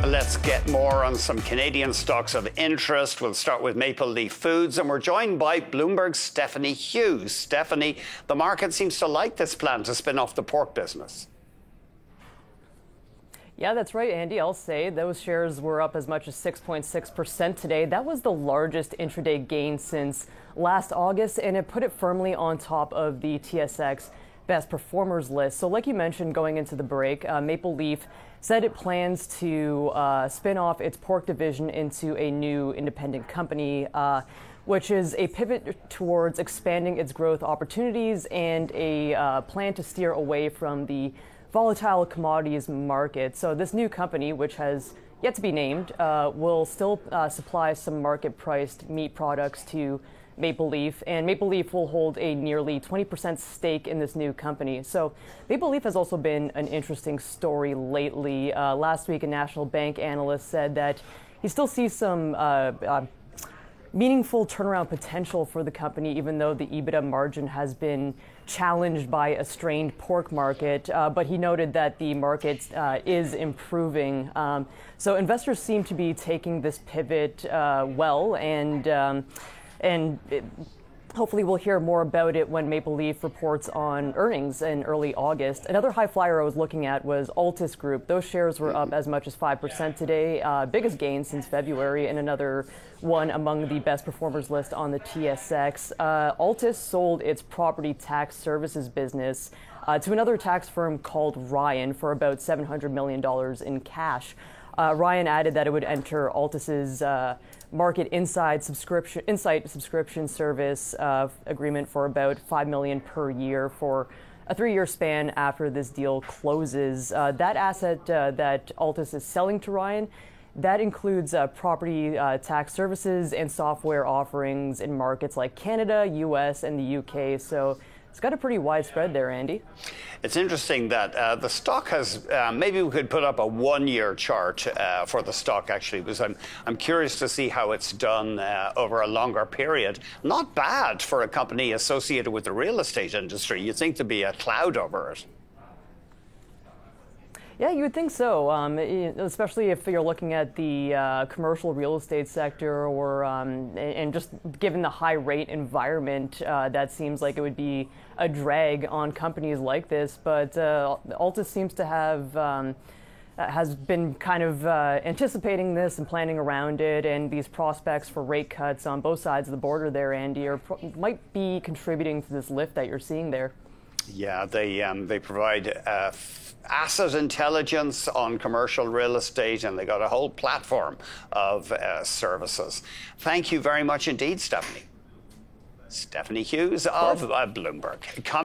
Let's get more on some Canadian stocks of interest. We'll start with Maple Leaf Foods, and we're joined by Bloomberg's Stephanie Hughes. Stephanie, the market seems to like this plan to spin off the pork business. Yeah, that's right, Andy. I'll say those shares were up as much as 6.6% today. That was the largest intraday gain since last August, and it put it firmly on top of the TSX best performers list. So like you mentioned going into the break, Maple Leaf said it plans to spin off its pork division into a new independent company, which is a pivot towards expanding its growth opportunities and a plan to steer away from the volatile commodities market. So this new company, which has yet to be named, will still supply some market-priced meat products to Maple Leaf, and Maple Leaf will hold a nearly 20% stake in this new company. So Maple Leaf has also been an interesting story lately. Last week, a National Bank analyst said that he still sees some meaningful turnaround potential for the company, even though the EBITDA margin has been challenged by a strained pork market. But he noted that the market is improving. So investors seem to be taking this pivot well, and hopefully we'll hear more about it when Maple Leaf reports on earnings in early August. Another high flyer I was looking at was Altus Group. Those shares were up as much as 5% today, biggest gain since February, and another one among the best performers list on the TSX. Altus sold its property tax services business to another tax firm called Ryan for about $700 million in cash. Ryan added that it would enter Altus's Market Insight subscription service agreement for about $5 million per year for a 3-year span after this deal closes. That asset that Altus is selling to Ryan, that includes property tax services and software offerings in markets like Canada, US, and the UK. So it's got a pretty wide spread there, Andy. It's interesting that the stock has, maybe we could put up a 1-year chart for the stock, actually, because I'm curious to see how it's done over a longer period. Not bad for a company associated with the real estate industry. You'd think there'd be a cloud over it. Yeah, you would think so, especially if you're looking at the commercial real estate sector, or and just given the high rate environment, that seems like it would be a drag on companies like this. But Altus seems to have has been kind of anticipating this and planning around it, and these prospects for rate cuts on both sides of the border there, Andy, might be contributing to this lift that you're seeing there. Yeah, they provide asset intelligence on commercial real estate, and they got a whole platform of services. Thank you very much indeed, Stephanie. Stephanie Hughes of Bloomberg.